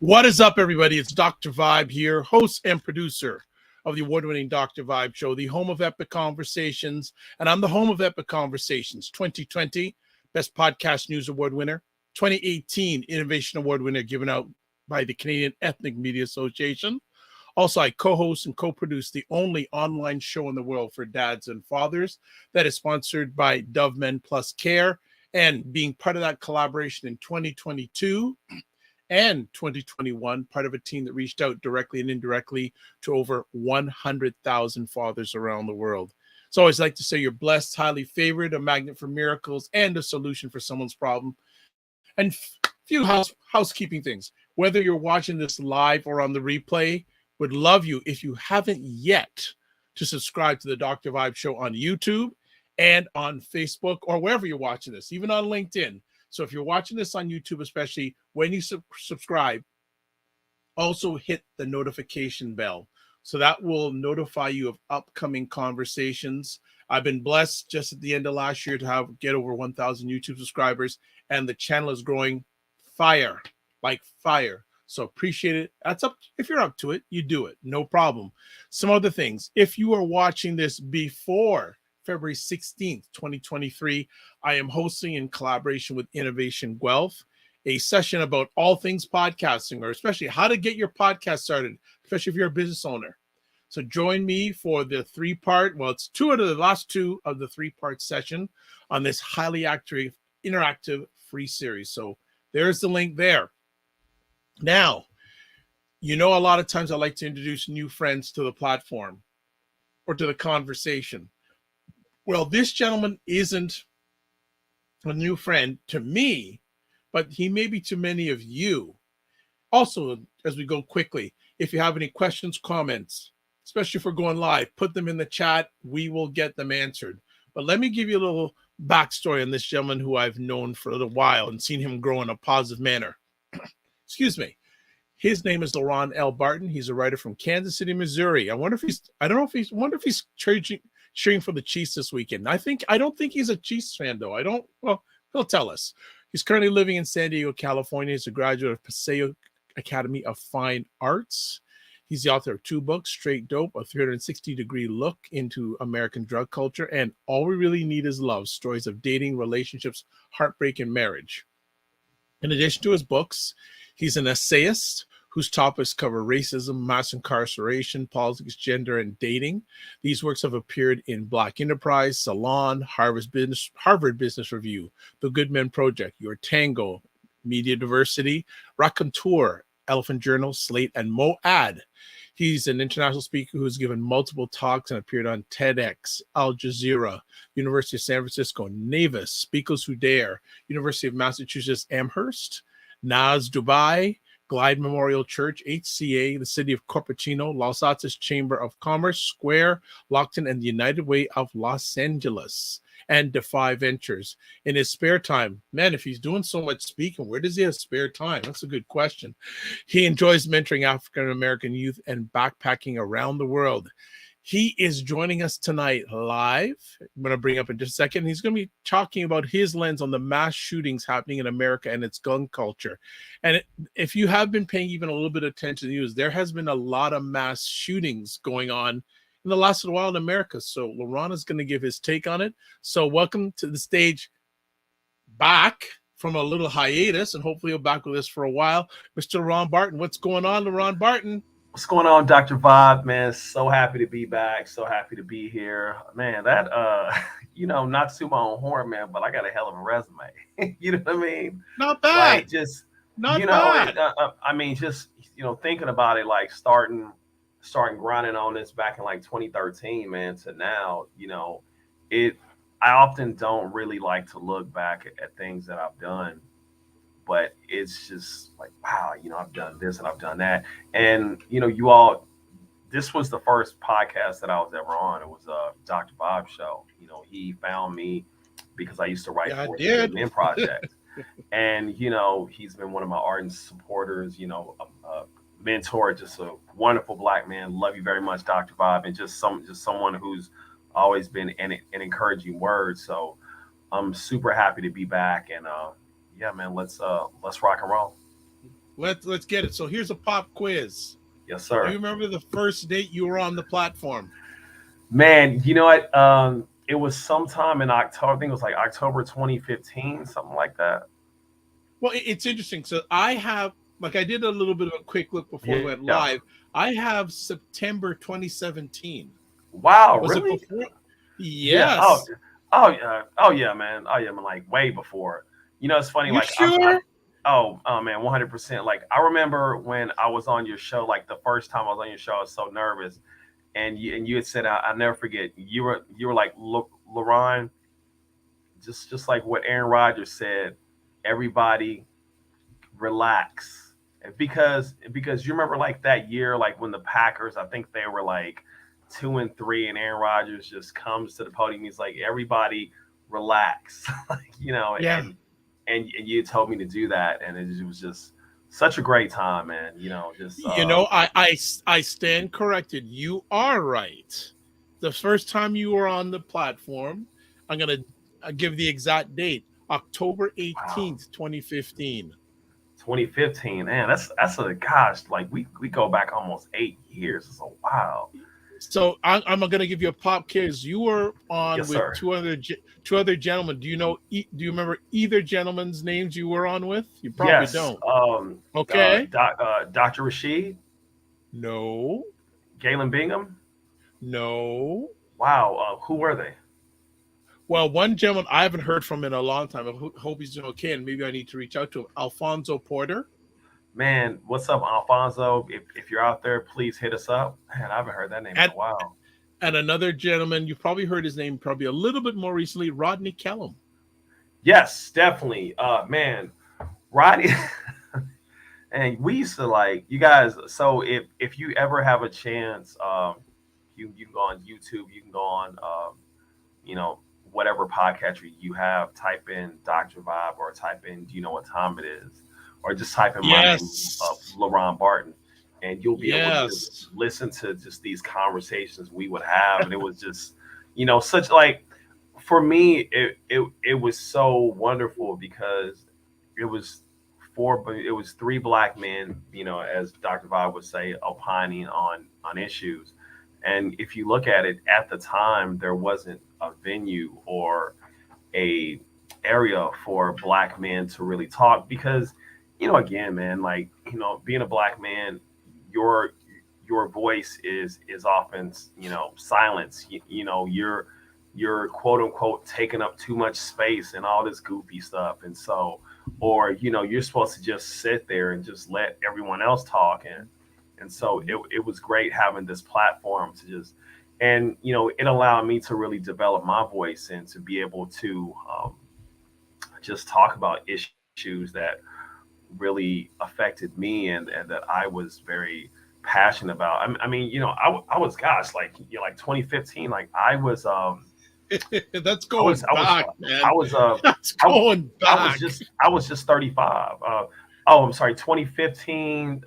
What is up, everybody? It's Dr. Vibe here, host and producer of the award-winning Dr. Vibe Show, the home of epic conversations. And I'm the home of epic conversations. 2020 Best Podcast News Award winner, 2018 Innovation Award winner given out by the Canadian Ethnic Media Association. Also, I co-host and co-produce the only online show in the world for dads and fathers that is sponsored by Dove Men Plus Care. And being part of that collaboration in 2022 and 2021, part of a team that reached out directly and indirectly to over 100,000 fathers around the world. So I always like to say you're blessed, highly favored, a magnet for miracles, and a solution for someone's problem. And few housekeeping things. Whether you're watching this live or on the replay, would love you, if you haven't yet, to subscribe to the Dr. Vibe Show on YouTube and on Facebook or wherever you're watching this, even on LinkedIn. So if you're watching this on YouTube, especially when you subscribe, also hit the notification bell. So that will notify you of upcoming conversations. I've been blessed just at the end of last year to get over 1,000 YouTube subscribers, and the channel is growing like fire. So appreciate it. That's up. If you're up to it, you do it. No problem. Some other things. If you are watching this before February 16th, 2023, I am hosting in collaboration with Innovation Guelph a session about all things podcasting, or especially how to get your podcast started, especially if you're a business owner. So join me for the it's the last two of the three-part session on this highly interactive free series. So there's the link there. Now, a lot of times I like to introduce new friends to the platform or to the conversation. Well, this gentleman isn't a new friend to me, but he may be to many of you. Also, as we go quickly, if you have any questions, comments, especially if we're going live, put them in the chat. We will get them answered. But let me give you a little backstory on this gentleman who I've known for a little while and seen him grow in a positive manner. Excuse me. His name is LeRon L. Barton. He's a writer from Kansas City, Missouri. I wonder if he's cheering for the Chiefs this weekend. I don't think he's a Chiefs fan, though. He'll tell us. He's currently living in San Diego, California. He's a graduate of Paseo Academy of Fine Arts. He's the author of 2 books, Straight Dope, a 360-degree look into American drug culture, and All We Really Need Is Love, stories of dating, relationships, heartbreak, and marriage. In addition to his books, he's an essayist whose topics cover racism, mass incarceration, politics, gender, and dating. These works have appeared in Black Enterprise, Salon, Harvard Business Review, The Good Men Project, Your Tango, Media Diversity, Raconteur, Elephant Journal, Slate, and MoAD. He's an international speaker who has given multiple talks and appeared on TEDx, Al Jazeera, University of San Francisco, Navis, Speakers Who Dare, University of Massachusetts-Amhurst, Nas Dubai, Glide Memorial Church, HCA, the City of Cupertino, Altos Chamber of Commerce, Square, Lockton, and the United Way of Los Angeles, and Defy Ventures. In his spare time, man, if he's doing so much speaking, where does he have spare time? That's a good question. He enjoys mentoring African-American youth and backpacking around the world. He is joining us tonight live. I'm going to bring up in just a second. He's going to be talking about his lens on the mass shootings happening in America and its gun culture. And if you have been paying even a little bit of attention to the news, there has been a lot of mass shootings going on in the last little while in America. So LeRon is going to give his take on it. So welcome to the stage, back from a little hiatus, and hopefully you'll back with us for a while, Mr. LeRon Barton. What's going on, LeRon Barton? What's going on, Dr. Vibe, man? So happy to be back. So happy to be here. Man, that, not to my own horn, man, but I got a hell of a resume. You know what I mean? Not bad. Like, just, not bad. Thinking about it, like starting grinding on this back in like 2013, man, to now, I often don't really like to look back at things that I've done. But it's just like, wow, I've done this and I've done that. And, this was the first podcast that I was ever on. It was a Dr. Vibe show. He found me because I used to write for the Men Project. And, he's been one of my ardent supporters, a mentor, just a wonderful Black man. Love you very much, Dr. Vibe. And just someone who's always been an encouraging word. So I'm super happy to be back. And, yeah, man, let's rock and roll. Let's get it. So here's a pop quiz. Yes, Do you sir. remember the first date you were on the platform? Man, you know what? It was sometime in October. I think it was like October 2015, something like that. Well, it's interesting. So I have, like, I did a little bit of a quick look before we went Yeah. live. I have September 2017. Wow, Was it really? before? Yeah. Oh, Yes. oh yeah. Oh yeah, man. Oh yeah, man. Like way before. You know, it's funny. You Like I'm sure? oh man, 100%. Like I remember when I was on your show. Like the first time I was on your show, I was so nervous. And you had said, I never forget. You were like, look, LeRon, just like what Aaron Rodgers said. Everybody relax. And because you remember like that year, like when the Packers, I think they were like 2-3, and Aaron Rodgers just comes to the podium. He's like, everybody relax, like, Yeah. and you told me to do that, and it was just such a great time, man. Just I stand corrected. You are right. The first time you were on the platform, I'm gonna give the exact date, October wow, 18th, 2015. 2015, man. That's a gosh, like we go back almost 8 years. It's a wow. So I'm gonna give you a pop quiz. You were on Yes, with sir. two other gentlemen. Do you know? Do you remember either gentleman's names you were on with? You probably Yes. don't. Okay. Dr. Rashid, No. Galen Bingham. No. Wow. Who were they? Well, one gentleman I haven't heard from in a long time. I hope he's doing okay, and maybe I need to reach out to him. Alfonso Porter. Man, what's up, Alfonso? If you're out there, please hit us up. Man, I haven't heard that name in And a while. and another gentleman, you've probably heard his name probably a little bit more recently, Rodney Kellum. Yes, definitely. Man, Rodney. And we used to like you guys. So if you ever have a chance, you can go on YouTube. You can go on, you know, whatever podcatcher you have. Type in Dr. Vibe or type in Do you know what time it is, or just type in my name, Yes. LeRon Barton, and you'll be able to just Yes. listen to just these conversations we would have, and it was just, such like for me, it was so wonderful because it was but it was three black men, as Dr. Vibe would say, opining on issues. And if you look at it at the time, there wasn't a venue or a area for black men to really talk because, again, man, like, being a black man, your your voice is often, silenced. You're quote unquote taking up too much space and all this goofy stuff. And so, or you're supposed to just sit there and just let everyone else talk. And so it was great having this platform to just, and it allowed me to really develop my voice and to be able to just talk about issues that really affected me and that I was very passionate about. I mean, I was, gosh, like 2015, like That's I going was I was back, I man. was That's I, going back. I was just 35. Oh, I'm sorry, 2015.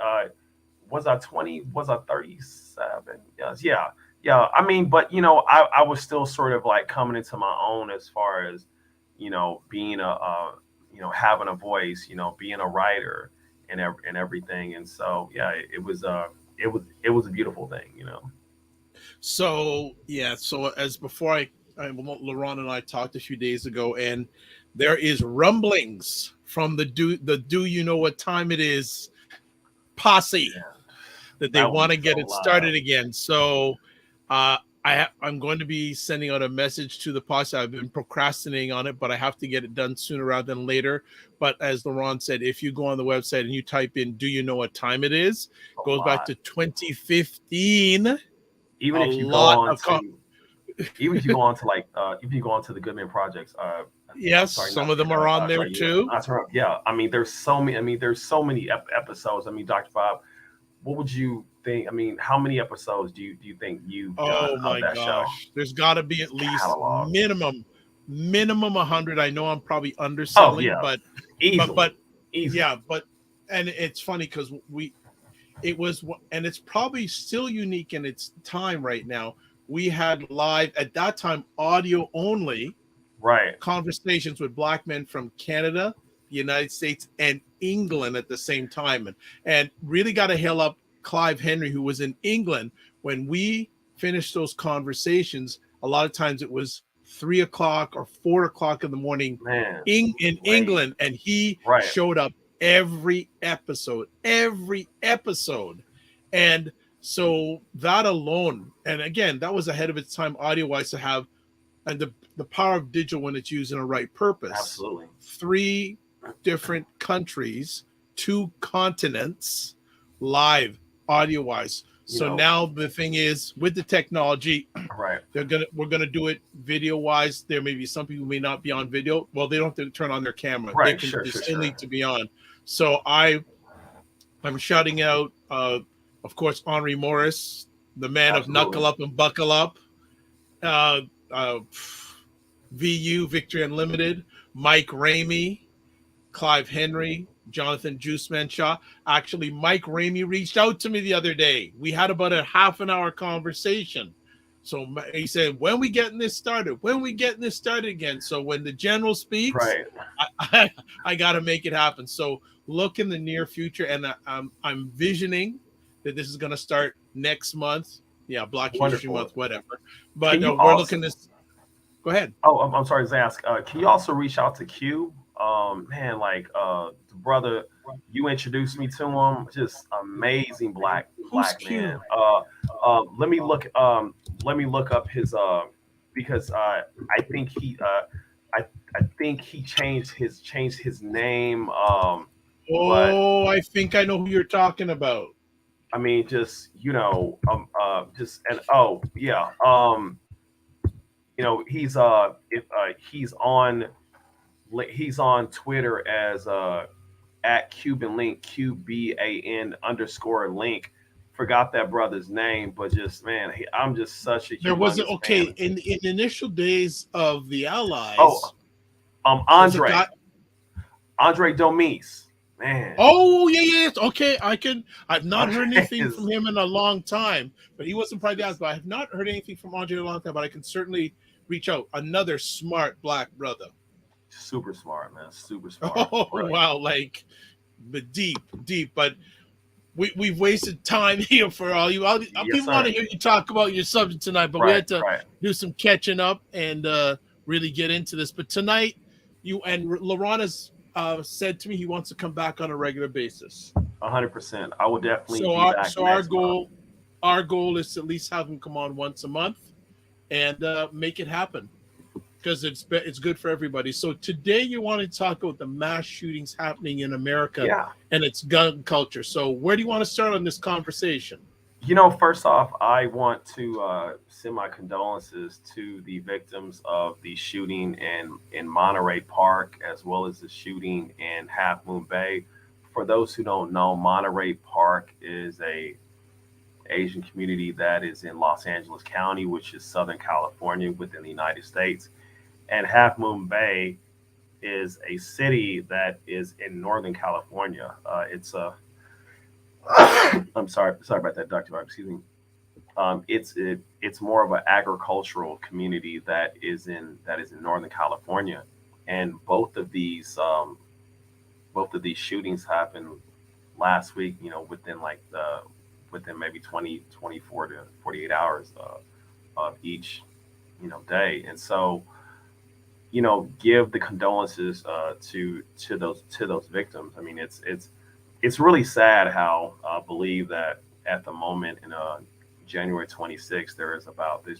Was I 20? Was I 37? Yes, yeah, yeah. I mean, but I was still sort of like coming into my own as far as being having a voice, being a writer and everything. And so yeah, it was a beautiful thing. So yeah, so as before LeRon and I talked a few days ago, and there is rumblings from the do you know what time it is posse Yeah, that they that would want be to so get it live. started again. So I'm going to be sending out a message to the posse. I've been procrastinating on it, but I have to get it done sooner rather than later. But as LeRon said, if you go on the website and you type in "Do you know what time it is?" A goes back lot. to 2015. Even A if you go lot on of to even if you go on to like if you go on to the Goodman projects, I'm yes, sorry, some not of them are on there sorry, too. not to interrupt. Yeah, I mean, there's so many episodes. I mean, Dr. Bob, what would you think? I mean, how many episodes do you think you've done Oh of my that show? gosh, there's got to be at least Catalog. minimum 100. I know I'm probably Oh underselling, yeah, but easily, but easily. yeah, but and it's funny because it was, and it's probably still unique in its time right now. We had live at that time audio only Right. conversations with black men from Canada, the United States, and England at the same time, and really got to hail up Clive Henry, who was in England when we finished those conversations. A lot of times it was 3 o'clock or 4 o'clock in the morning Man, in right. England, and he Right. showed up every episode. And so that alone, and again, that was ahead of its time audio wise to have, and the power of digital when it's used in a right purpose. Absolutely. 3 different countries, 2 continents, live audio wise. So now the thing is, with the technology, right, we're gonna do it video wise. There may be some people who may not be on video. Well, they don't have to turn on their camera. Right, They sure. still need to be on. So I'm shouting out, of course, Henri Morris, the man of Knuckle Up and Buckle Up, VU, Victory Unlimited, Mike Ramey, Clive Henry, Jonathan Juiceman Shaw. Actually, Mike Ramey reached out to me the other day. We had about a half an hour conversation. So he said, when we getting this started? When we getting this started again? So when the general speaks, right. I got to make it happen. So look in the near future, and I'm visioning that this is going to start next month. Yeah, Black History Month, whatever. But we're looking this. Go ahead. Oh, I'm sorry to ask. Can you also reach out to Q? Man, like the brother, you introduced me to him. Just amazing black man. Let me look up his because I think he changed his name. I think I know who you're talking about. I mean, just he's he's on Twitter as at Cuban Link, QBAN_link. Forgot that brother's name, but just man, I'm just such a. There wasn't in the initial days of the Allies. Andre Domis. Man. Oh yeah. Okay, I've not heard anything from him in a long time, but he wasn't probably the Allies. But I have not heard anything from Andre in a long time. But I can certainly reach out. Another smart black brother. Super smart, man. Super smart. Oh wow, but deep. But we've wasted time here for all you. People want to hear you talk about your subject tonight, but we had to do some catching up and really get into this. But tonight, you and LeRon has said to me he wants to come back on a regular basis. 100%. I will definitely. So our goal is to at least have him come on once a month and make it happen, because it's good for everybody. So today you want to talk about the mass shootings happening in America and its gun culture. So where do you want to start on this conversation? First off, I want to send my condolences to the victims of the shooting in Monterey Park, as well as the shooting in Half Moon Bay. For those who don't know, Monterey Park is a Asian community that is in Los Angeles County, which is Southern California within the United States. And Half Moon Bay is a city that is in Northern California. I'm sorry about that, Dr. Vibe, excuse me. It's more of an agricultural community that is in Northern California, and both of these shootings happened last week. Within maybe 24 to 48 hours of each day, and so give the condolences to those victims. I mean, it's really sad how I believe that at the moment in January 26th, there's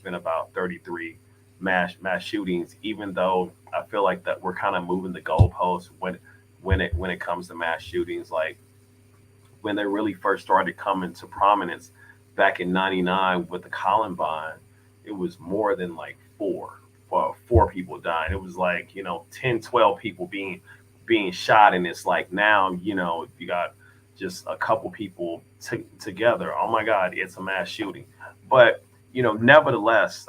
been about 33 mass shootings, even though I feel like that we're kind of moving the goalposts when it comes to mass shootings. Like when they really first started coming to prominence back in '99 with the Columbine, it was more than like four people dying. It was like 10, 12 people being shot, and it's like now you got just a couple people together. Oh my God, it's a mass shooting. But nevertheless,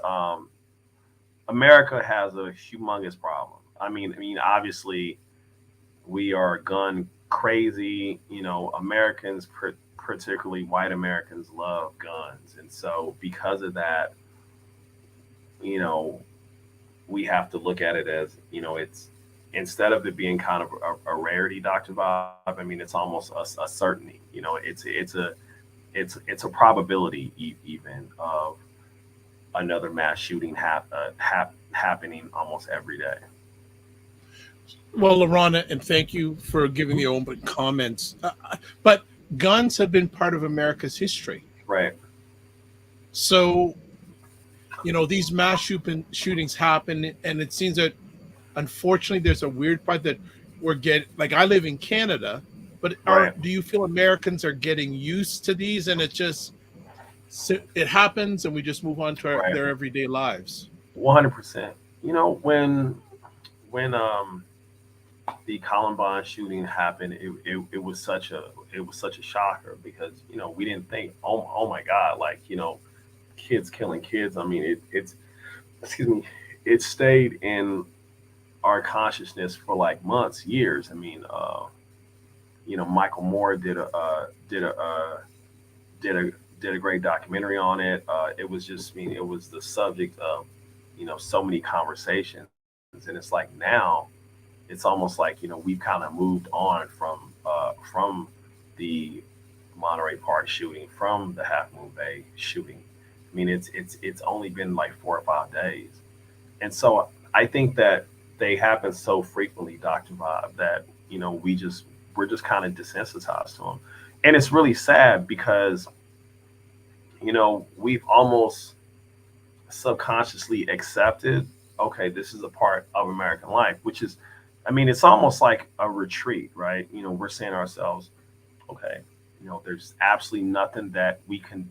America has a humongous problem. I mean, obviously, we are gun crazy. Americans, particularly white Americans, love guns, and so because of that, we have to look at it as instead of it being kind of a rarity, Dr. Vibe, I mean, it's almost a certainty. You know, it's a probability even of another mass shooting happening almost every day. Well, LeRon, and thank you for giving the open comments. But guns have been part of America's history. Right. So, you know, these mass shootings happen, and it seems that unfortunately there's a weird part that we're getting. Like, I live in Canada, but do you feel Americans are getting used to these, and it happens, and we just move on to their everyday lives? 100%. You know, when the Columbine shooting happened, it was such a shocker, because, you know, we didn't think, oh my God, like, you know, kids killing kids. I mean, it stayed in our consciousness for like months, years. I mean, you know, Michael Moore did a great documentary on it. It was just, I mean, it was the subject of, you know, so many conversations, and it's like now, it's almost like, you know, we've kind of moved on from the Monterey Park shooting, from the Half Moon Bay shooting. I mean, it's only been like 4 or 5 days, and so I think that they happen so frequently, Dr. Bob, that, you know, we're just kind of desensitized to them, and it's really sad because, you know, we've almost subconsciously accepted, okay, this is a part of American life, which is, I mean, it's almost like a retreat, right? You know, we're saying to ourselves, okay, you know, there's absolutely nothing that we can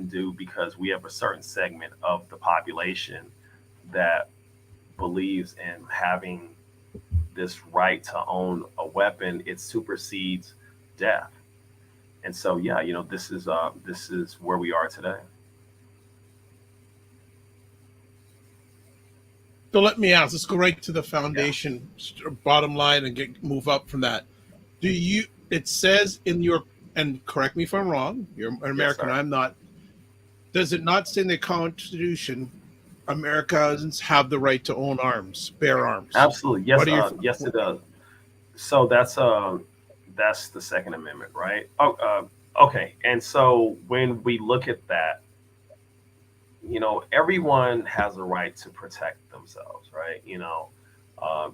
do, because we have a certain segment of the population that believes in having this right to own a weapon. It supersedes death. And so, yeah, you know, this is where we are today. So let me ask, let's go right to the foundation, bottom line, and move up from that. It says in your, and correct me if I'm wrong, you're an American, I'm not, does it not say in the Constitution, Americans have the right to own arms, bear arms? Absolutely. Yes, yes, it does. So that's the Second Amendment, right? Okay. And so when we look at that, you know, everyone has a right to protect themselves, right? You know,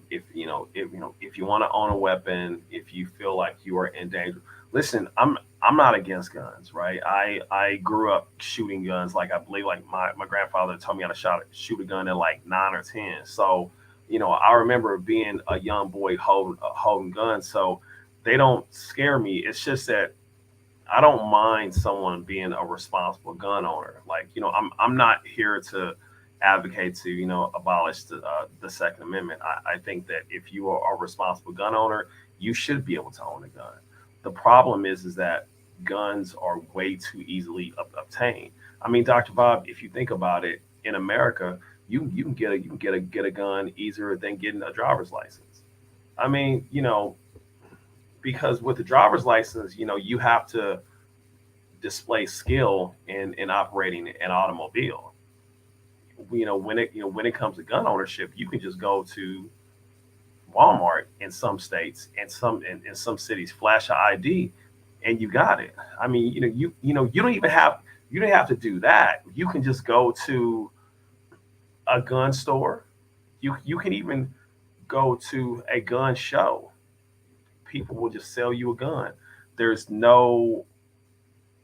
if you want to own a weapon, if you feel like you are in danger, listen, I'm not against guns, right? I grew up shooting guns. Like, I believe, like, my grandfather told me how to shoot a gun at like 9 or 10. So, you know, I remember being a young boy holding guns. So they don't scare me. It's just that I don't mind someone being a responsible gun owner. Like, you know, I'm not here to advocate to, you know, abolish the Second Amendment. I think that if you are a responsible gun owner, you should be able to own a gun. The problem is that guns are way too easily obtained. I mean, Dr. Bob, if you think about it, in America, you can get a gun easier than getting a driver's license. I mean, you know, because with the driver's license, you know, you have to display skill in operating an automobile. You know, when it comes to gun ownership, you can just go to Walmart in some states and in some cities, flash an ID, and you got it. I mean, you don't have to do that. You can just go to a gun store. You can even go to a gun show. People will just sell you a gun. There's no,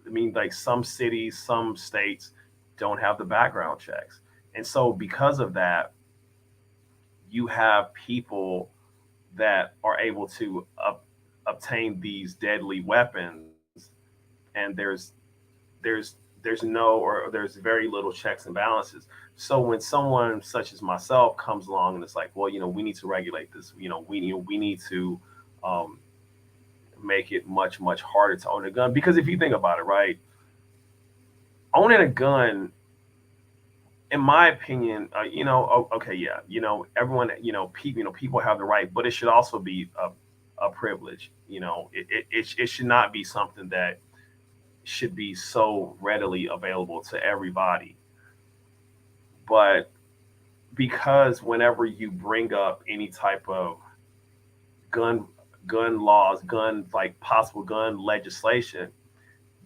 I mean, like, some cities, some states don't have the background checks. And so because of that, you have people that are able to obtain these deadly weapons, and there's very little checks and balances. So when someone such as myself comes along and it's like, well, you know, we need to regulate this, you know, we need to make it much harder to own a gun, because if you think about it, right, owning a gun, in my opinion, you know, okay, yeah, you know, everyone, you know, people have the right, but it should also be a privilege. You know, it should not be something that should be so readily available to everybody. But because whenever you bring up any type of gun laws, like possible gun legislation,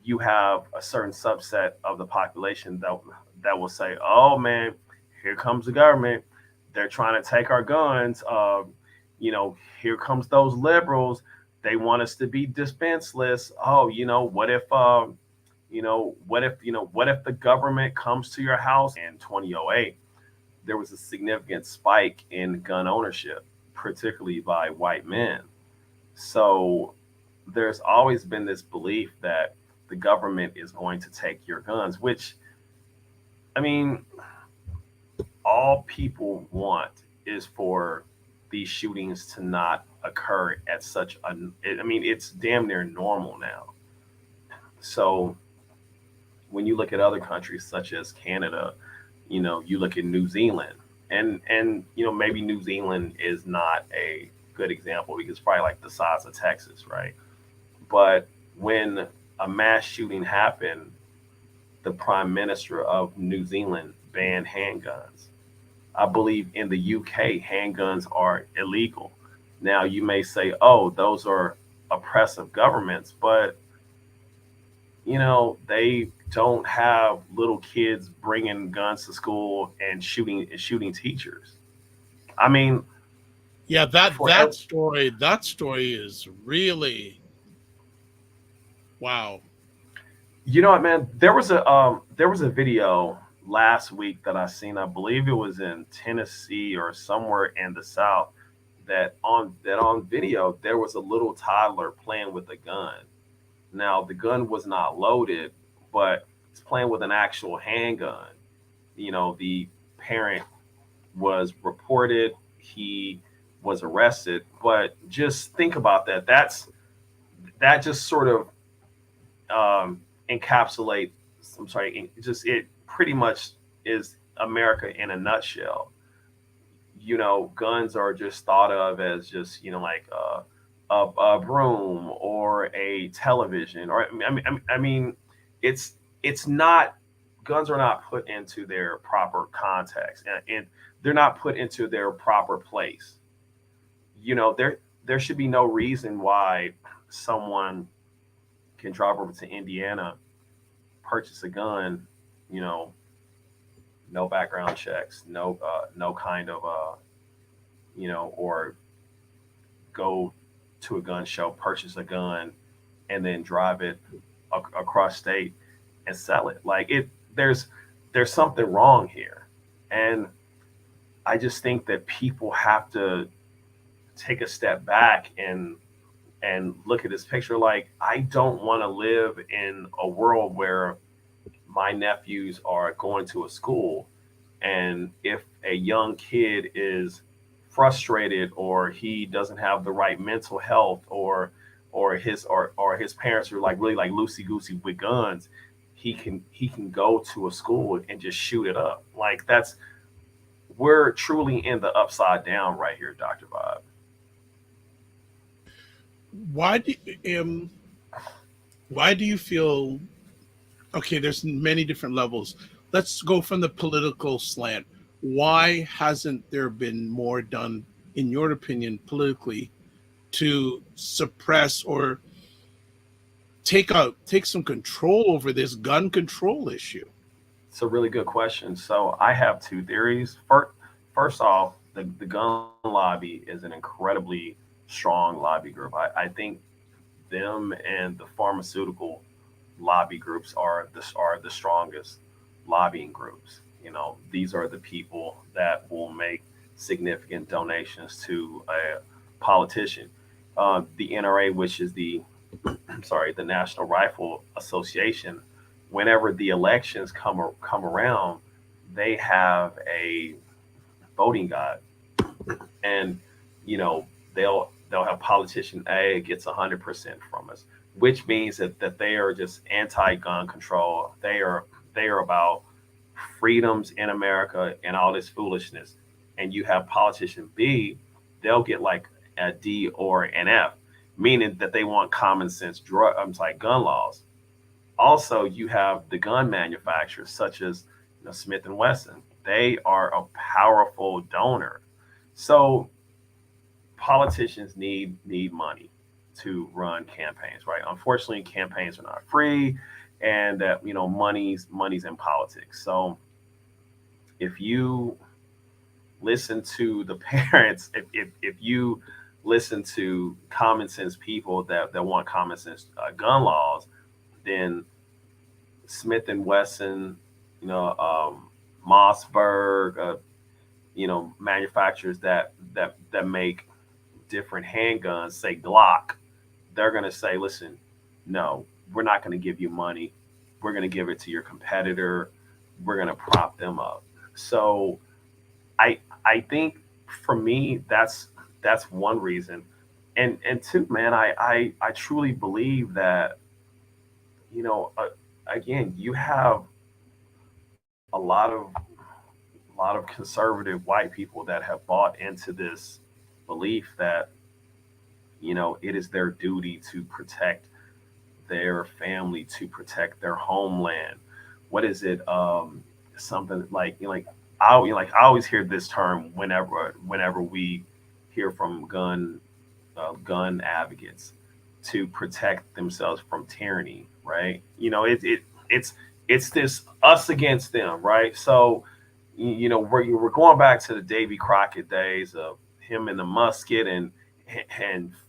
you have a certain subset of the population that will say, "Oh man, here comes the government. They're trying to take our guns. Here comes those liberals. They want us to be defenseless. Oh, what if the government comes to your house?" In 2008, there was a significant spike in gun ownership, particularly by white men. So there's always been this belief that the government is going to take your guns, which, I mean, all people want is for these shootings to not occur at such a, I mean, it's damn near normal now. So when you look at other countries such as Canada, you look at New Zealand, and maybe New Zealand is not a good example because it's probably like the size of Texas, right? But when a mass shooting happened, the prime minister of New Zealand banned handguns. I believe in the UK, handguns are illegal. Now, you may say, oh, those are oppressive governments, but they don't have little kids bringing guns to school and shooting teachers. I mean, yeah, that story is really wow. You know what, man? There was a video last week that I seen. I believe it was in Tennessee or somewhere in the South. That on video there was a little toddler playing with a gun. Now the gun was not loaded, but it's playing with an actual handgun. The parent was reported. He was arrested. But just think about that. That just sort of encapsulate I'm sorry it pretty much is America in a nutshell. Guns are just thought of as just like a broom or a television, or I mean it's not. Guns are not put into their proper context, and they're not put into their proper place. There should be no reason why someone can drive over to Indiana, purchase a gun, no background checks, no kind of or go to a gun show, purchase a gun, and then drive it across state and sell it. Like there's something wrong here, and I just think that people have to take a step back and look at this picture. Like, I don't want to live in a world where my nephews are going to a school, and if a young kid is frustrated or he doesn't have the right mental health, or his parents are like really like loosey goosey with guns, he can go to a school and just shoot it up. Like, we're truly in the upside down right here, Dr. Vibe. Why do you feel, okay, there's many different levels. Let's go from the political slant. Why hasn't there been more done, in your opinion, politically, to suppress or take some control over this gun control issue? It's a really good question. So I have two theories. First off, the gun lobby is an incredibly strong lobby group. I think them and the pharmaceutical lobby groups are the strongest lobbying groups. These are the people that will make significant donations to a politician. The NRA, which is the National Rifle Association, whenever the elections come around, they have a voting guide, and they'll have politician A gets 100% from us, which means that they are just anti-gun control. They are about freedoms in America and all this foolishness. And you have politician B, they'll get like a D or an F, meaning that they want common sense gun laws. Also, you have the gun manufacturers such as Smith and Wesson. They are a powerful donor. So politicians need money to run campaigns, right? Unfortunately, campaigns are not free, and money's in politics. So if you listen to the parents, if you listen to common sense people that want common sense gun laws, then Smith and Wesson, Mossberg, manufacturers that make different handguns, say Glock, they're going to say, listen, no, we're not going to give you money. We're going to give it to your competitor. We're going to prop them up. So I think for me, that's one reason. And two, man, I truly believe that, again, you have a lot of conservative white people that have bought into this belief that, it is their duty to protect their family, to protect their homeland. What is it? Something like, I always hear this term whenever we hear from gun advocates, to protect themselves from tyranny, right? It's this us against them, right? So, we're going back to the Davy Crockett days of him and the musket and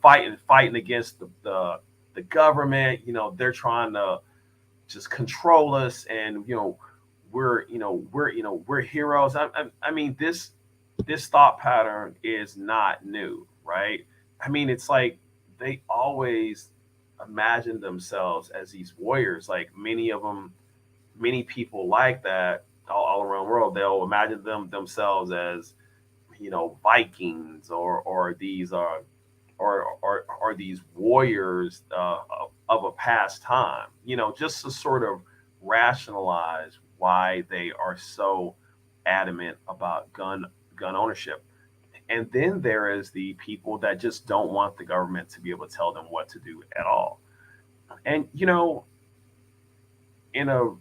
fighting against the government. They're trying to just control us, and we're heroes. I mean, this thought pattern is not new, right? I mean, it's like they always imagine themselves as these warriors. Like many people like that all around the world, they'll imagine themselves as, Vikings or these these warriors of a past time, just to sort of rationalize why they are so adamant about gun ownership. And then there is the people that just don't want the government to be able to tell them what to do at all. And in a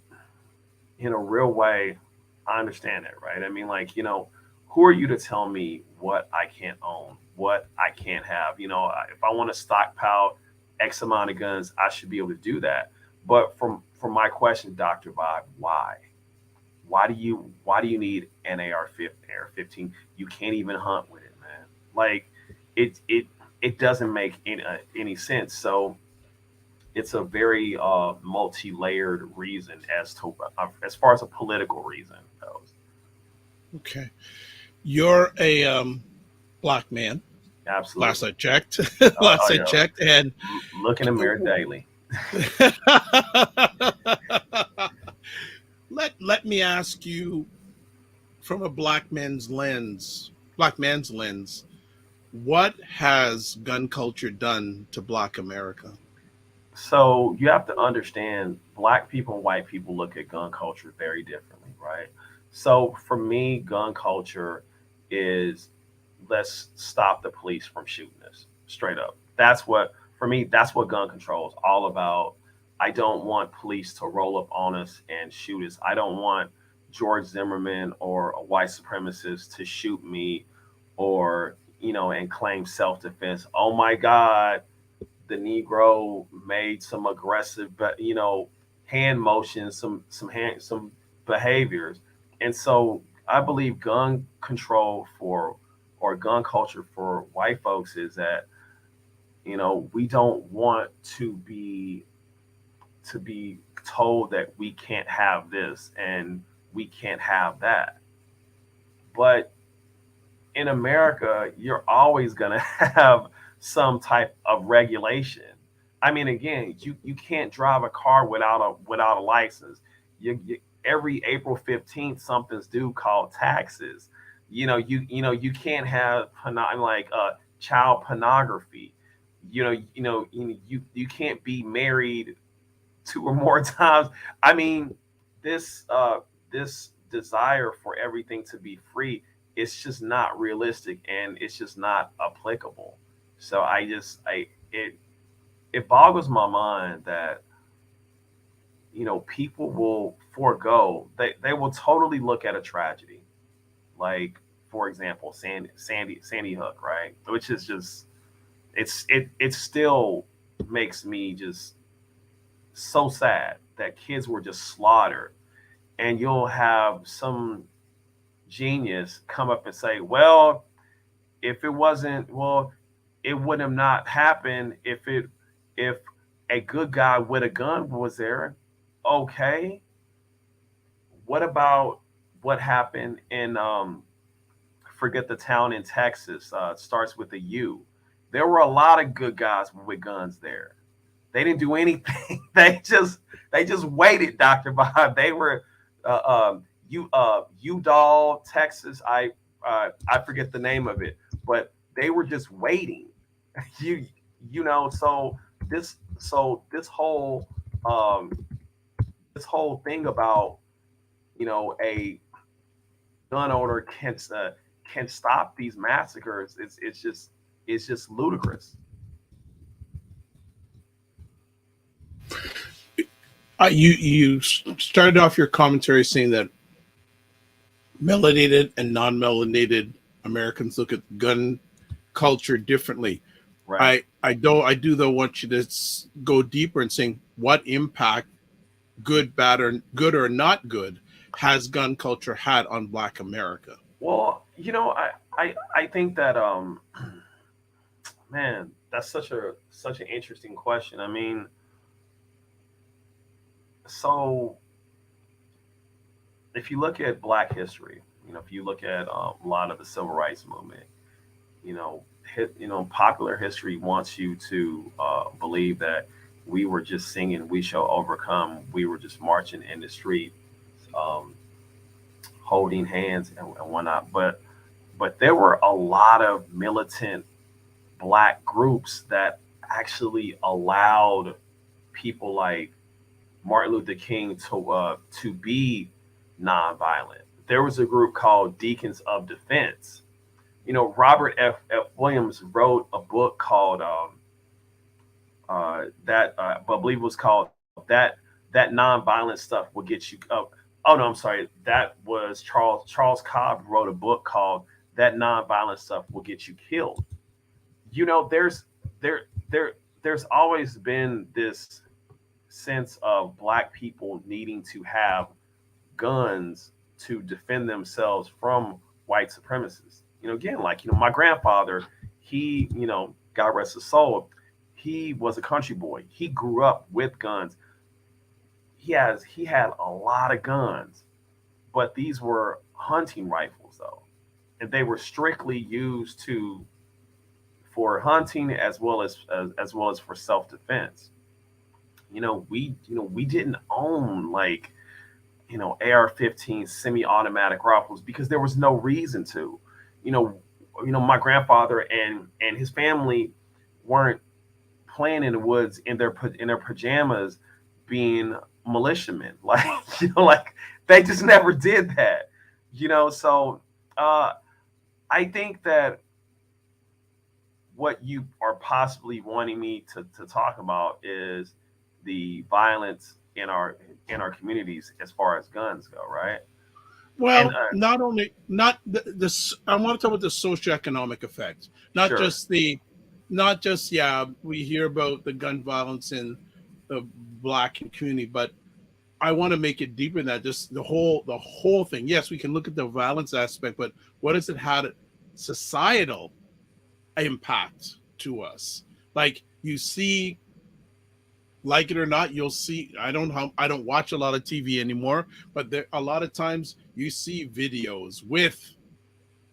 real way, I understand that, right? I mean, who are you to tell me what I can't own, what I can't have? If I want to stockpile X amount of guns, I should be able to do that. But from my question, Dr. Vibe, why? Why do you need an AR-15? You can't even hunt with it, man. Like it doesn't make any sense. So it's a very multi-layered reason as far as a political reason goes. Okay, you're a black man. Absolutely. Last I checked. I checked, and look in the mirror daily. Let me ask you, from a black man's lens, what has gun culture done to Black America? So you have to understand, Black people and white people look at gun culture very differently, right? So for me, gun culture is, let's stop the police from shooting us, straight up. That's what gun control is all about. I don't want police to roll up on us and shoot us. I don't want George Zimmerman or a white supremacist to shoot me, or, and claim self-defense. Oh my God, the Negro made some aggressive, hand motions, some behaviors. And so I believe gun control or gun culture for white folks is that, we don't want to be told that we can't have this and we can't have that. But in America, you're always going to have some type of regulation. I mean, again, you can't drive a car without a license. Every April 15th, something's due called taxes. You can't have child pornography. You can't be married 2 or more times. I mean, this desire for everything to be free, it's just not realistic, and it's just not applicable. So it boggles my mind that, people will forego, they will totally look at a tragedy, like for example, Sandy Hook, right? Which is just it still makes me just so sad that kids were just slaughtered, and you'll have some genius come up and say, well, if it wasn't, well, it would have not happened if a good guy with a gun was there. Okay, what about what happened in forget the town in Texas, it starts with a U. There were a lot of good guys with guns there. They didn't do anything. They just waited, Dr. Bob. They were Udall, Texas. I forget the name of it, but they were just waiting. you know, this whole this whole thing about, you know, a gun owner can stop these massacres. It's just ludicrous. You started off your commentary saying that melanated and non-melanated Americans look at gun culture differently. Right. I do though want you to go deeper and saying what impact, good, bad, or good or not good, has gun culture had on Black America? Well, you know, I think that man, that's such an interesting question. I mean, so if you look at Black history, you know, if you look at a lot of the civil rights movement, you know, popular history wants you to believe that we were just singing "We Shall Overcome." We were just marching in the street, holding hands and whatnot. But there were a lot of militant Black groups that actually allowed people like Martin Luther King to be nonviolent. There was a group called Deacons of Defense. You know, Robert F. Williams wrote a book called I believe it was called that nonviolent stuff will get you up. Oh no, I'm sorry. That was Charles Cobb wrote a book called That Nonviolent Stuff Will Get You Killed. You know, there's always been this sense of Black people needing to have guns to defend themselves from white supremacists. You know, again, like, you know, my grandfather, he, you know, God rest his soul, he was a country boy. He grew up with guns. He had a lot of guns, but these were hunting rifles though, and they were strictly used for hunting as well as for self-defense. You know, we didn't own like, you know, AR-15 semi-automatic rifles because there was no reason to. You know, my grandfather and his family weren't playing in the woods in their pajamas being militiamen. Like, you know, like they just never did that. You know, so I think that what you are possibly wanting me to talk about is the violence in our communities as far as guns go, right? Well, And not only not this. I want to talk about the socioeconomic effects, not sure. just yeah. We hear about the gun violence in the Black community, but I want to make it deeper than that. Just the whole thing. Yes, we can look at the violence aspect, but what has it had societal impact to us? Like you see, like it or not, you'll see. I don't watch a lot of TV anymore, but there a lot of times you see videos with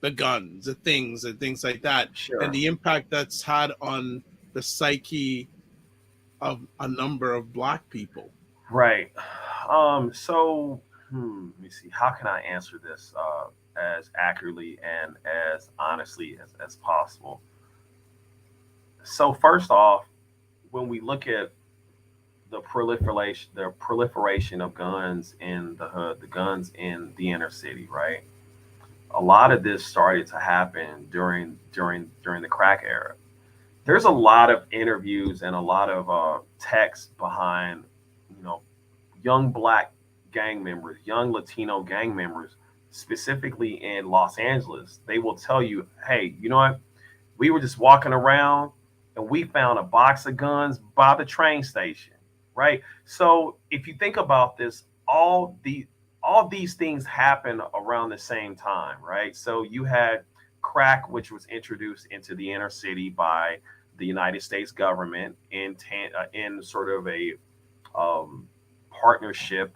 the guns, the things, and things like that, and Sure. the impact that's had on the psyche of a number of Black people. Right. So let me see. How can I answer this as accurately and as honestly as possible? So first off, when we look at the proliferation of guns in the hood, the guns in the inner city, right? A lot of this started to happen during the crack era. There's a lot of interviews and a lot of text behind, you know, young Black gang members, young Latino gang members specifically in Los Angeles, they will tell you, hey, you know what? We were just walking around and we found a box of guns by the train station, right? So if you think about this, all these things happen around the same time, right? So you had crack, which was introduced into the inner city by the United States government in sort of a partnership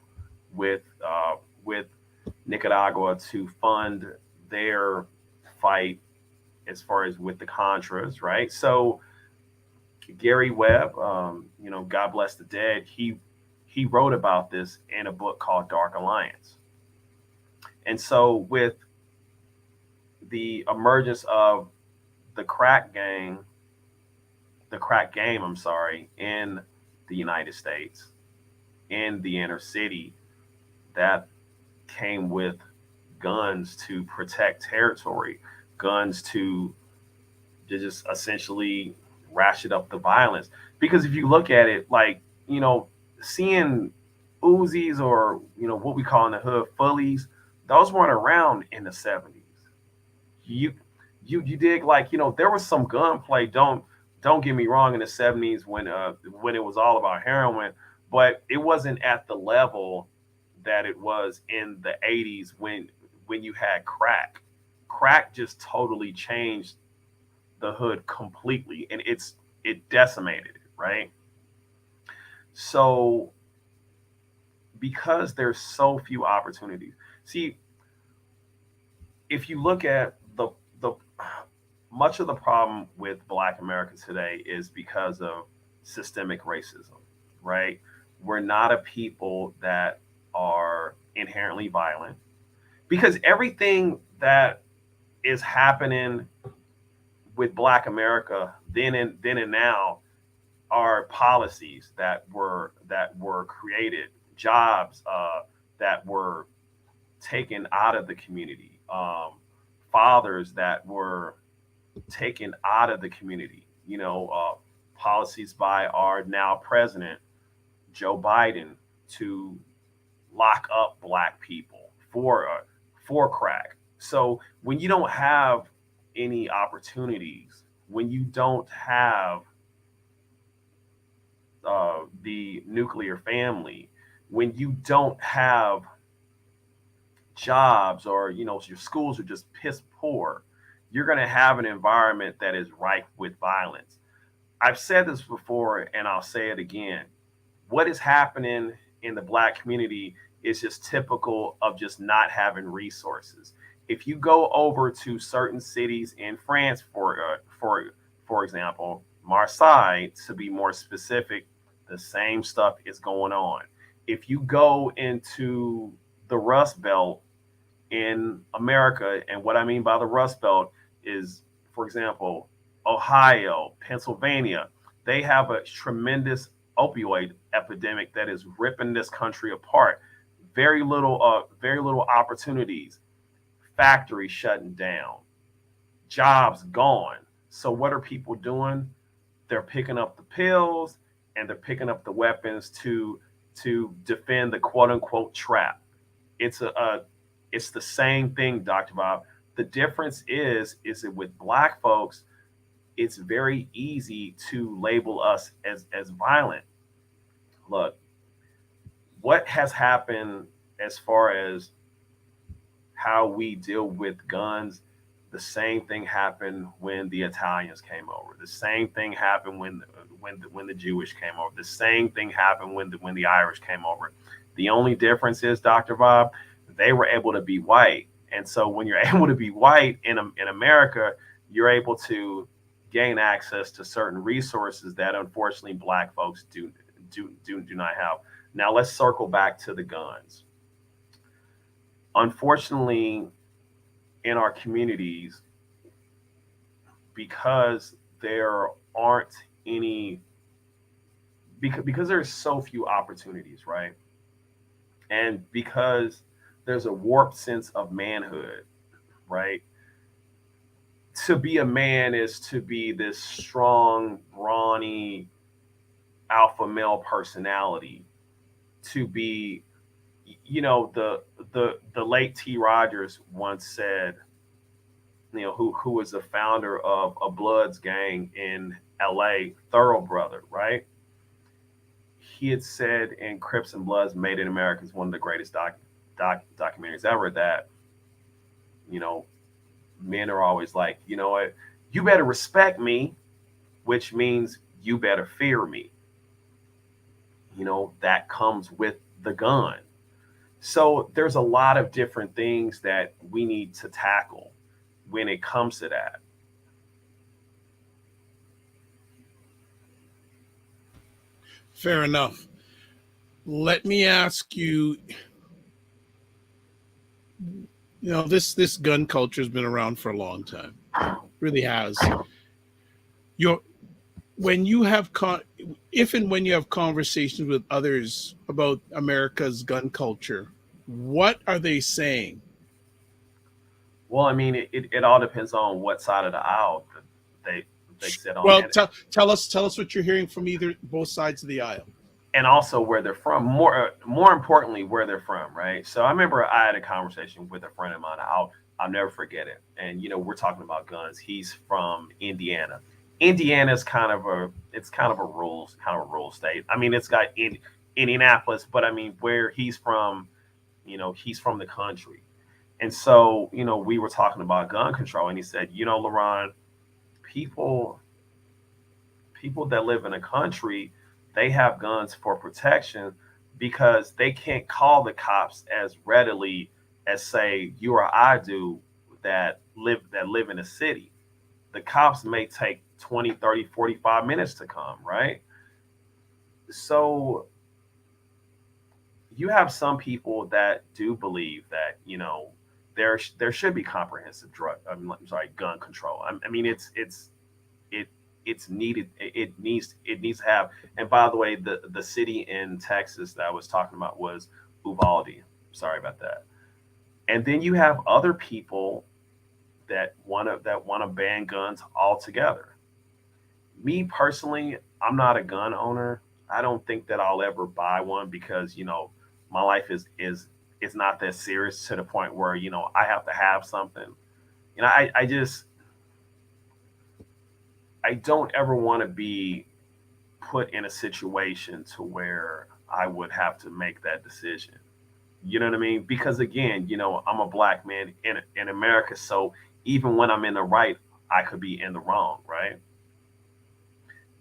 with with Nicaragua to fund their fight as far as with the Contras, right? So Gary Webb, God bless the dead, he wrote about this in a book called Dark Alliance. And so with the emergence of the crack game, I'm sorry, in the United States, in the inner city, that came with guns to protect territory, guns to just essentially ratchet up the violence. Because if you look at it, like, seeing Uzis or, what we call in the hood fullies, those weren't around in the 70s. You dig, like, there was some gunplay, don't get me wrong, in the 70s when it was all about heroin, but it wasn't at the level that it was in the 80s when you had crack. Crack just totally changed the hood completely, and it decimated it, right? So because there's so few opportunities. See, if you look at the much of the problem with Black America today is because of systemic racism, right? We're not a people that are inherently violent, because everything that is happening with Black America then and now are policies that were created, jobs that were taken out of the community, fathers that were taken out of the community, policies by our now president, Joe Biden, to lock up Black people for crack. So when you don't have any opportunities, when you don't have the nuclear family, when you don't have jobs, or your schools are just piss poor, you're going to have an environment that is rife with violence. I've said this before and I'll say it again. What is happening in the Black community is just typical of just not having resources. If you go over to certain cities in France, for example, Marseille, to be more specific, the same stuff is going on. If you go into the Rust Belt in America, and what I mean by the Rust Belt is, for example, Ohio, Pennsylvania, they have a tremendous opioid epidemic that is ripping this country apart. Very little opportunities, factories shutting down, jobs gone. So what are people doing? They're picking up the pills and they're picking up the weapons to defend the quote unquote trap. It's the same thing, Dr. Bob. The difference is that with Black folks, it's very easy to label us as violent. Look, what has happened as far as how we deal with guns, the same thing happened when the Italians came over. The same thing happened when the Jewish came over. The same thing happened when the Irish came over. The only difference is, Dr. Bob, they were able to be white. And so when you're able to be white in America, you're able to gain access to certain resources that unfortunately Black folks do not have. Now let's circle back to the guns. Unfortunately, in our communities, because there aren't any, because there's so few opportunities, right? And because there's a warped sense of manhood, right? To be a man is to be this strong, brawny, alpha male personality. To be you know, the late T. Rogers once said, you know, who was the founder of a Bloods gang in L.A., Thorough Brother, right? He had said in Crips and Bloods, Made in America is one of the greatest documentaries ever. That, you know, men are always like, you know what, you better respect me, which means you better fear me. You know, that comes with the gun. So there's a lot of different things that we need to tackle when it comes to that. Fair enough. Let me ask you, you know, this gun culture has been around for a long time. Really has. Your when you have if and when you have conversations with others about America's gun culture, what are they saying? Well, I mean, it all depends on what side of the aisle they they sit on, Well, tell us what you're hearing from either both sides of the aisle. and also where they're from. More importantly, where they're from, right? So I remember I had a conversation with a friend of mine. I'll never forget it. And you know, we're talking about guns. He's from Indiana. Indiana is kind of a rural state. I mean, it's got Indianapolis, but I mean, where he's from, you know, he's from the country. And so, you know, we were talking about gun control, and he said, you know, LeRon, people people that live in a country, they have guns for protection because they can't call the cops as readily as say you or I do that live in a city. The cops may take 20, 30, 45 minutes to come, right? So you have some people that do believe that, you know, there should be comprehensive I'm sorry, gun control. I mean, it it's needed. It needs to have. And by the way, the city in Texas that I was talking about was Uvalde. Sorry about that. And then you have other people that want to ban guns altogether. Me personally, I'm not a gun owner. I don't think that I'll ever buy one because, you know, my life is not that serious to the point where, you know, I have to have something. You know, I don't ever want to be put in a situation to where I would have to make that decision. You know what I mean? Because again, you know, I'm a black man in America, so even when I'm in the right, I could be in the wrong, right?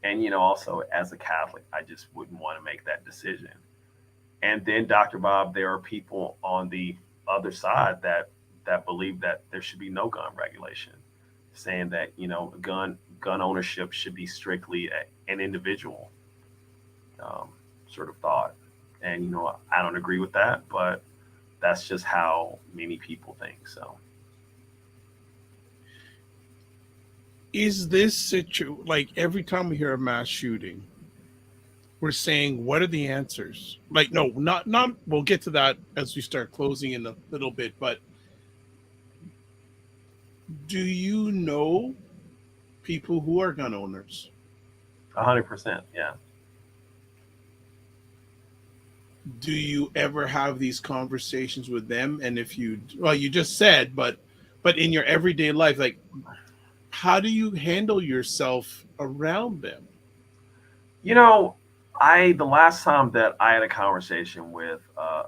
And you know, also as a Catholic, I just wouldn't want to make that decision. And then, Dr. Bob, there are people on the other side that believe that there should be no gun regulation, saying that, you know, gun ownership should be strictly an individual um, sort of thought. And you know, I don't agree with that, but that's just how many people think. So Is this like every time we hear a mass shooting, we're saying, what are the answers? Like, no, not. We'll get to that as we start closing in a little bit. But do you know people who are gun owners? 100%, yeah. Do you ever have these conversations with them? And if you, well, you just said, but in your everyday life, like, how do you handle yourself around them? You know, I the last time that I had a conversation with a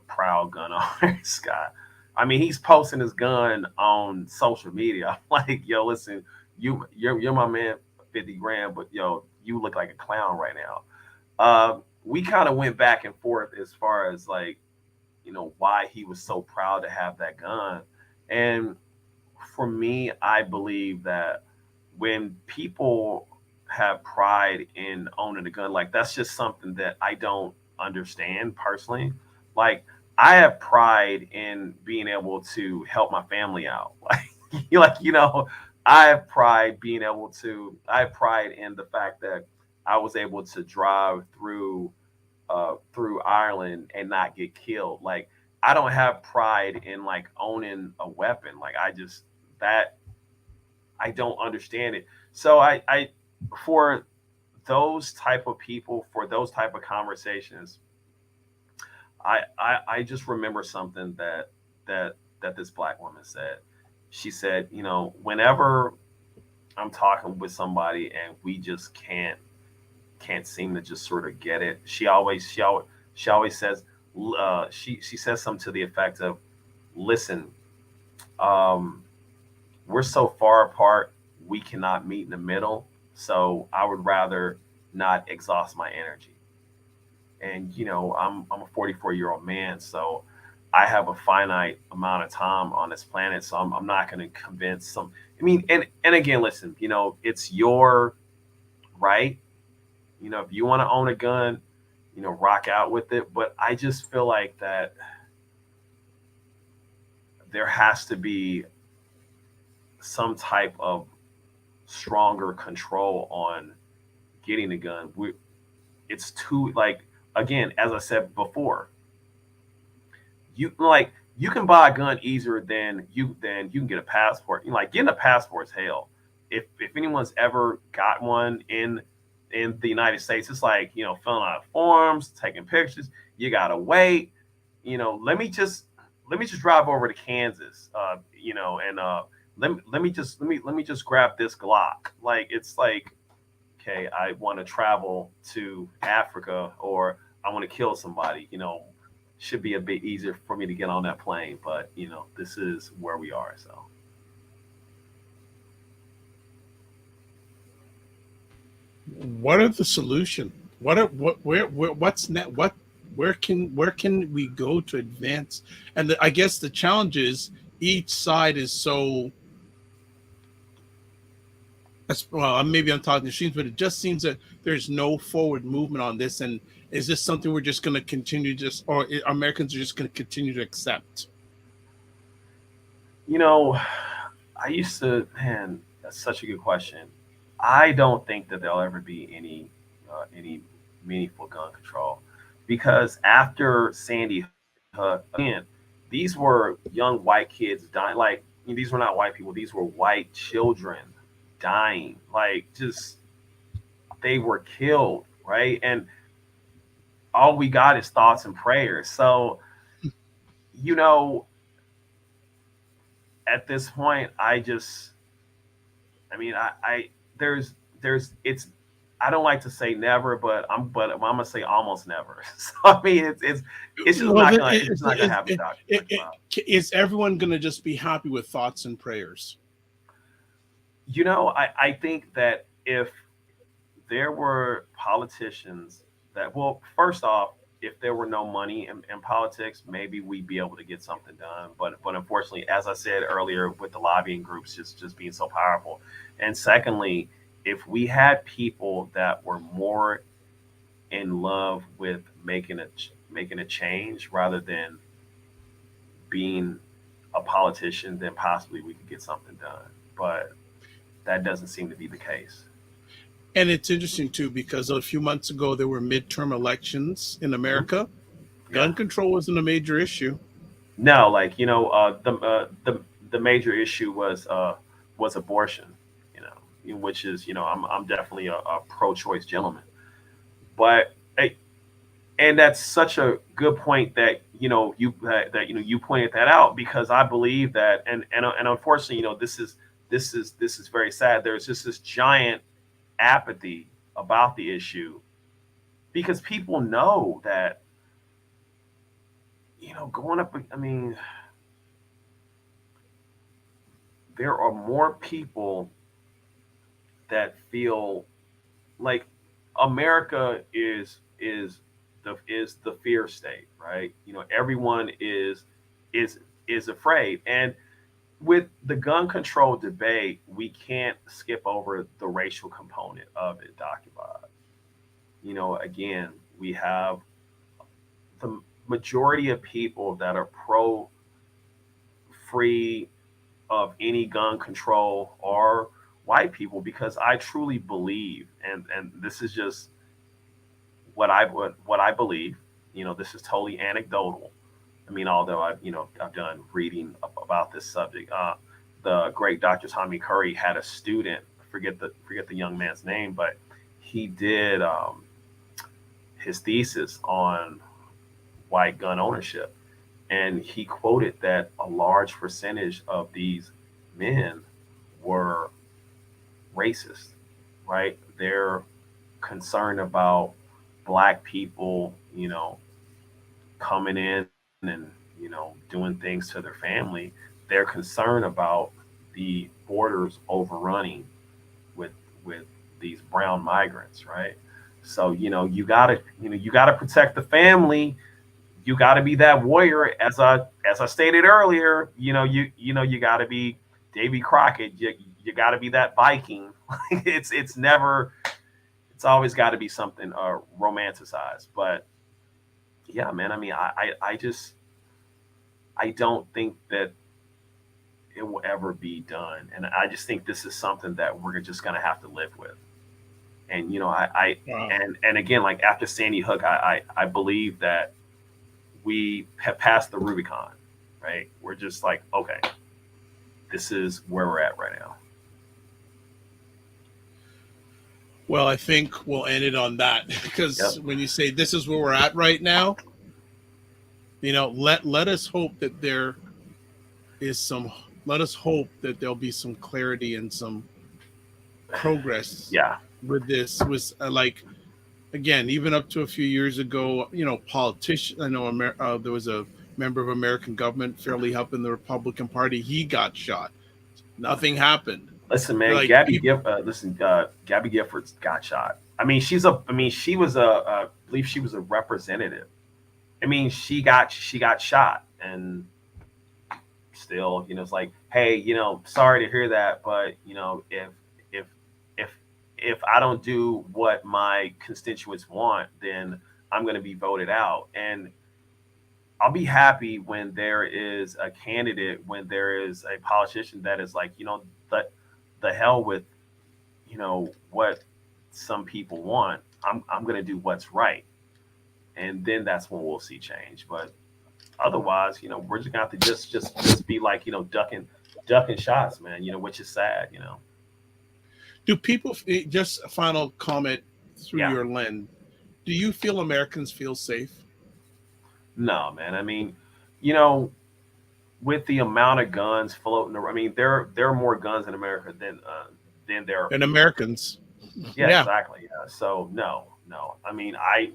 proud gun owner, Scott. I mean, he's posting his gun on social media. I'm like, yo, listen, you're my man, 50 grand, but yo, you look like a clown right now. We kind of went back and forth as far as like, you know, why he was so proud to have that gun. And for me, I believe that when people have pride in owning a gun, like that's just something that I don't understand personally. Like I have pride in being able to help my family out. Like you know, I have pride in the fact that I was able to drive through Ireland and not get killed. Like I don't have pride in like owning a weapon. Like I just that I don't understand it. So I for those type of people, for those type of conversations, I just remember something that this black woman said. She said, you know, whenever I'm talking with somebody and we just can't seem to just sort of get it, she always says, she says something to the effect of, listen, um, we're so far apart, we cannot meet in the middle. So I would rather not exhaust my energy. And you know, I'm a 44-year-old man, so I have a finite amount of time on this planet. So I'm not going to convince some. I mean, and again, listen, you know, it's your right. You know, if you want to own a gun, you know, rock out with it. But I just feel like that there has to be some type of stronger control on getting a gun. It's too, like, again, as I said before, you can buy a gun easier than you can get a passport. You know, like getting a passport is hell. If anyone's ever got one in the United States, it's like, you know, filling out forms, taking pictures. You gotta wait. You know, let me just drive over to Kansas. You know, and let me just grab this Glock. Like, it's like, okay, I want to travel to Africa or I want to kill somebody. You know, should be a bit easier for me to get on that plane. But you know, this is where we are. So What are the solution? What are where what's net what where can we go to advance? And I guess the challenge is each side is so, that's, well, maybe I'm talking machines, but it just seems that there's no forward movement on this. And is this something we're just going to continue, just, or Americans are just going to continue to accept? you know, I used to, man, that's such a good question. I don't think that there'll ever be any meaningful gun control because after Sandy Hook, again, these were young white kids dying. Like, these were not white people; these were white children dying. Like, just they were killed, right? And all we got is thoughts and prayers. So, you know, at this point, I mean, there's it's I don't like to say never, but I'm gonna say almost never. So I mean, it's just Well, not gonna it's just not gonna happen, Dr. Bob. is everyone going to just be happy with thoughts and prayers? You know, I think that if there were politicians that, well, first off, if there were no money in politics, maybe we'd be able to get something done. But unfortunately, as I said earlier, with the lobbying groups just being so powerful, and secondly, if we had people that were more in love with making a change rather than being a politician, then possibly we could get something done. But that doesn't seem to be the case. And it's interesting too, because a few months ago there were midterm elections in Mhm. America. Yeah. Gun control wasn't a major issue. No, like, you know, the major issue was abortion. You know, which is, you know, I'm definitely a pro-choice gentleman, but and that's such a good point that, you know, that you know, you pointed that out, because I believe that, and unfortunately, you know, this is very sad. There's just this giant apathy about the issue because people know that, you know, going up, I mean, there are more people that feel like America is the fear state, right? You know, everyone is is afraid. And with the gun control debate, we can't skip over the racial component of it, Dr. Bob. You know, again, we have the majority of people that are pro free of any gun control are white people, because I truly believe, and this is just what I believe. You know, this is totally anecdotal. I mean, although I've done reading about this subject. The great Dr. Tommy Curry had a student. Forget the young man's name, but he did his thesis on white gun ownership. And he quoted that a large percentage of these men were racist, right? They're concerned about black people, coming in and, doing things to their family. They're concerned about the borders overrunning with with these brown migrants, right? So, you gotta protect the family. You gotta be that warrior, as I stated earlier. You gotta be Davy Crockett. You gotta be that Viking. It's always got to be something romanticized. But yeah, man, I mean, I don't think that it will ever be done, and I just think this is something that we're just gonna have to live with. And Wow. and again, like after Sandy Hook, I believe that we have passed the Rubicon, right? We're just like, okay, this is where we're at right now. Well, I think we'll end it on that Yep. because when you say this is where we're at right now, let us hope that there is some. Let us hope that there'll be some clarity and some progress Yeah. with this. Was like again, even up to a few years ago, politician. I know there was a member of American government fairly helping the Republican Party. He got shot. Nothing happened. Listen, man, Like people, Gabby Giffords got shot. She was I believe she was a representative. I mean, she got shot, and still, it's like, hey, sorry to hear that, but if if if I don't do what my constituents want, then I'm going to be voted out. And I'll be happy when there is a candidate, when there is a politician that is like, the hell with, what some people want. I'm going to do what's right. And then that's when we'll see change. But otherwise, we're just going to have to just be like, ducking shots, man, which is sad. do people just a final comment through Yeah. your lens? Do you feel Americans feel safe No, man. I mean, you know, with the amount of guns floating around, I mean, there are more guns in America than there are than people. Americans? Yeah, Yeah, exactly. Yeah. So no, no. I mean, I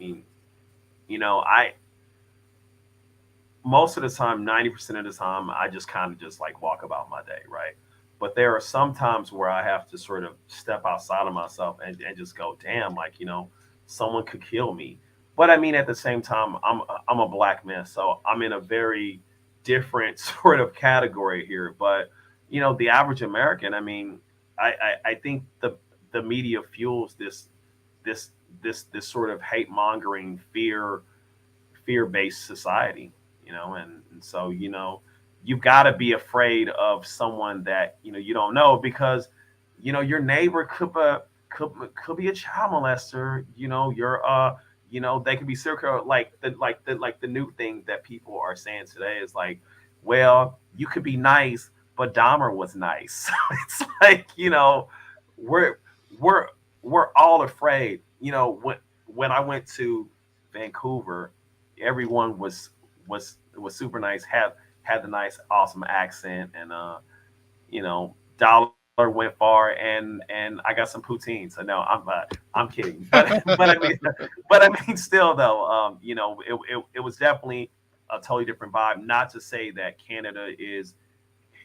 most of the time, 90% of the time, I just kind of just like walk about my day, right? But there are some times where I have to sort of step outside of myself and just go, damn, like, someone could kill me. But I mean, at the same time, I'm a black man, so I'm in a very different sort of category here. But the average American, I mean, I think the media fuels this this sort of hate mongering, fear based society, and so you've got to be afraid of someone that you don't know, because your neighbor could be a child molester. They could be serial killer. Like the new thing that people are saying today is like, well, you could be nice, but Dahmer was nice. It's like, we're we're we're all afraid. When I went to Vancouver, everyone was super nice, had the nice, awesome accent, and dollar went far, and I got some poutine. So no, I'm kidding, but I mean, still though, it was definitely a totally different vibe. Not to say that Canada is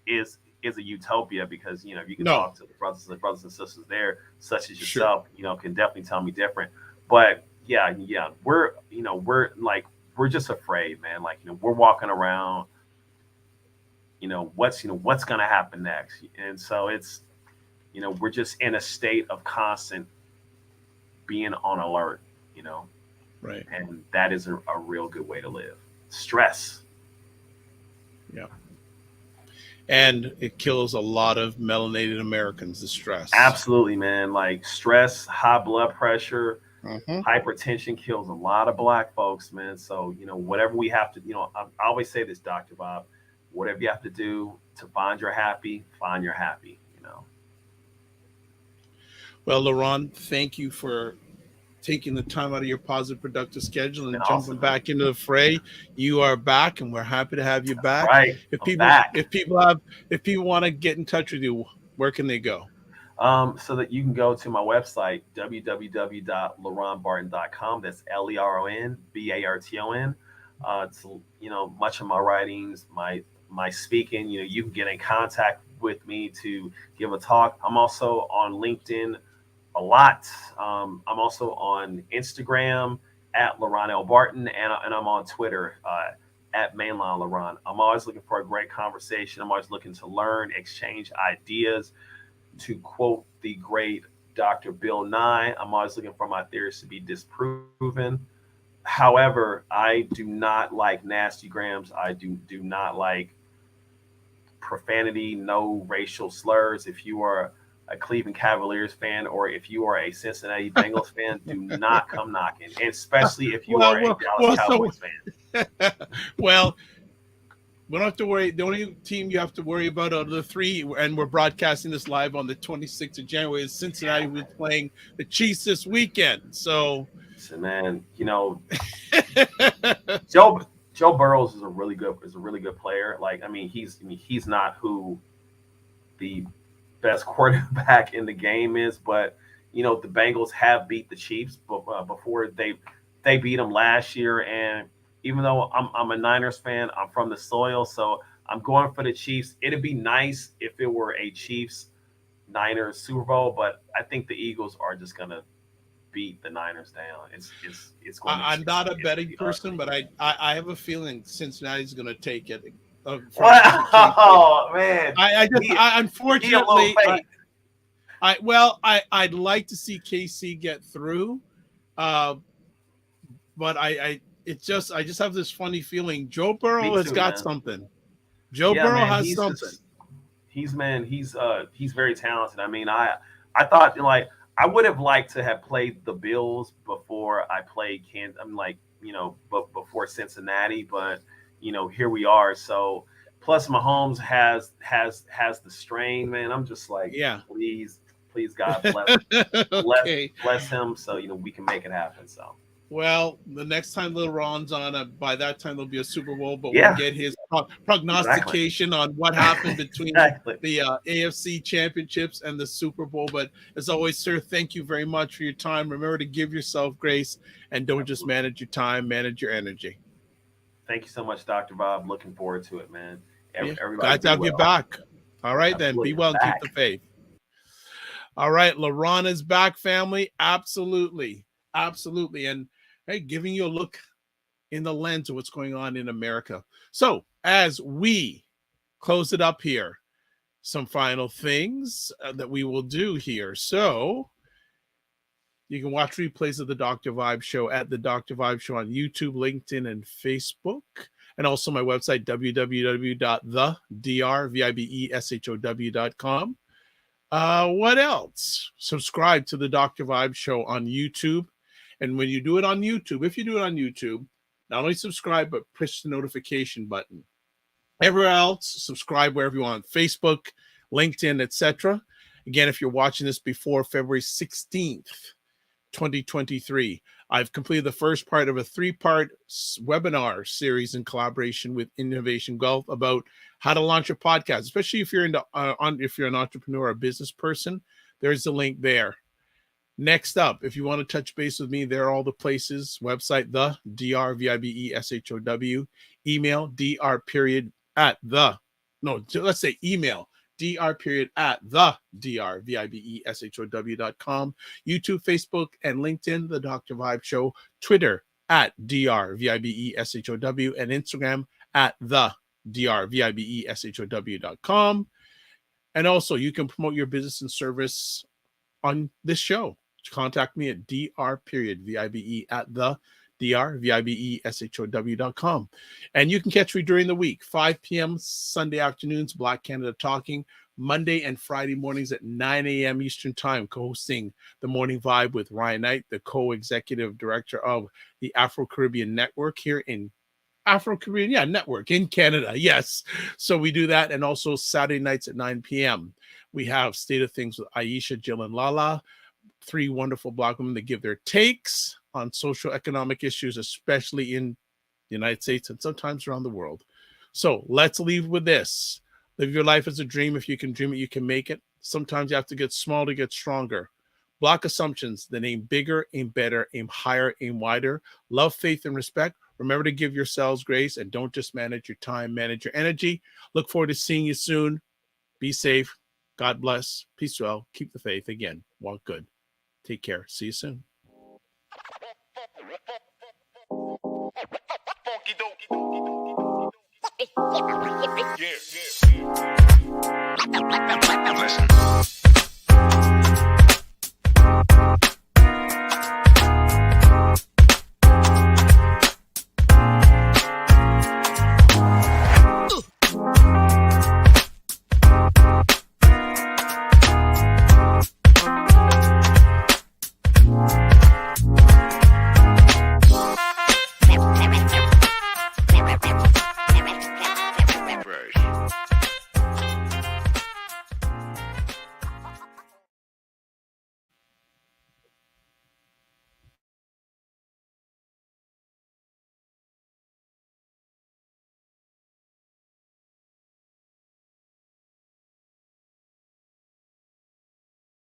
is a utopia, because you can no, talk to the brothers and sisters there, such as sure. yourself, can definitely tell me different. But yeah, we're just afraid, man. Like, we're walking around, what's gonna happen next. And so it's, we're just in a state of constant being on alert, you know, Right. and that is a real good way to live. Stress. Yeah. And it kills a lot of melanated Americans, the stress. Absolutely, man. Like stress, high blood pressure, Hmm. hypertension kills a lot of black folks, man. So, whatever we have to, I always say this, Dr. Bob, whatever you have to do to find your happy, find your happy. Well, LeRon, thank you for taking the time out of your positive, productive schedule and Awesome, jumping back into the fray. You are back, and we're happy to have you back. Right. If people want to get in touch with you, where can they go? So that you can go to my website, www.leronbarton.com. That's LeronBarton. It's, much of my writings, my speaking, you can get in contact with me to give a talk. I'm also on LinkedIn a lot. I'm also on Instagram at LeRon L. Barton, and I'm on Twitter at Mainline LeRon. I'm always looking for a great conversation. I'm always looking to learn, exchange ideas. To quote the great Dr. Bill Nye, I'm always looking for my theories to be disproven. However, I do not like nasty grams. I do not like profanity, no racial slurs. If you are a Cleveland Cavaliers fan or if you are a Cincinnati Bengals fan, do not come knocking. And especially if you are a Dallas Cowboys fan. Well, we don't have to worry. The only team you have to worry about out of the three, and we're broadcasting this live on the 26th of January, is Cincinnati. We're playing the Chiefs this weekend. So, man, Joe Burrows is a really good player. He's not who the best quarterback in the game is, but the Bengals have beat the Chiefs before they beat them last year. And even though I'm a Niners fan, I'm from the soil, so I'm going for the Chiefs. It'd be nice if it were a Chiefs-Niners Super Bowl, but I think the Eagles are just gonna beat the Niners down. It's going. I'm not a betting person, but I have a feeling Cincinnati's going to take it. Oh man! Unfortunately, I'd like to see KC get through, but I just have this funny feeling. Joe Burrow has got something. Burrow has something. He's very talented. I mean, I thought I would have liked to have played the Bills before I played Kansas. Before Cincinnati, but here we are. So plus Mahomes has the strain, man. I'm just like, please God bless him so we can make it happen. So. Well, the next time LeRon's on, by that time there'll be a Super Bowl, but we'll get his prognostication on what happened between the AFC championships and the Super Bowl. But as always, sir, thank you very much for your time. Remember to give yourself grace and don't just manage your time, manage your energy. Thank you so much, Dr. Bob. Looking forward to it, man. Everybody glad to have you back. All right, then. Be well and keep the faith. All right, LeRon is back, family. Absolutely. And hey, giving you a look in the lens of what's going on in America. So as we close it up here, some final things that we will do here. So you can watch replays of the Dr. Vibe Show at the Dr. Vibe Show on YouTube, LinkedIn, and Facebook. And also my website, www.thedrvibeshow.com. What else? Subscribe to the Dr. Vibe Show on YouTube. And when you do it on YouTube, if you do it on YouTube, not only subscribe, but push the notification button. Everywhere else, subscribe wherever you want. Facebook, LinkedIn, etc. Again, if you're watching this before February 16th, 2023, I've completed the first part of a 3-part webinar series in collaboration with Innovation Gulf about how to launch a podcast, especially if you're if you're an entrepreneur or a business person. There's a link there. Next up, if you want to touch base with me, there are all the places. Website, the DRVIBESHOW. Email, email, dr@thedrvibeshow.com. YouTube, Facebook, and LinkedIn, The Dr. Vibe Show. Twitter, @DRVIBESHOW. And Instagram, @thedrvibeshow.com. And also, you can promote your business and service on this show. Contact me at dr@thedrvibeshow.com. And you can catch me during the week, 5 p.m. Sunday afternoons, Black Canada Talking, Monday and Friday mornings at 9 a.m. Eastern Time, co-hosting the Morning Vibe with Ryan Knight, the co-executive director of the Afro-Caribbean Network here in Network in Canada. Yes. So we do that. And also Saturday nights at 9 p.m. We have State of Things with Aisha, Jill, and Lala. three wonderful Black women that give their takes on social economic issues, especially in the United States and sometimes around the world. So let's leave with this. Live your life as a dream. If you can dream it, you can make it. Sometimes you have to get small to get stronger. Block assumptions, then aim bigger, aim better, aim higher, aim wider. Love, faith, and respect. Remember to give yourselves grace and don't just manage your time, manage your energy. Look forward to seeing you soon. Be safe. God bless. Peace well. Keep the faith. Again, walk good. Take care. See you soon. Yeah.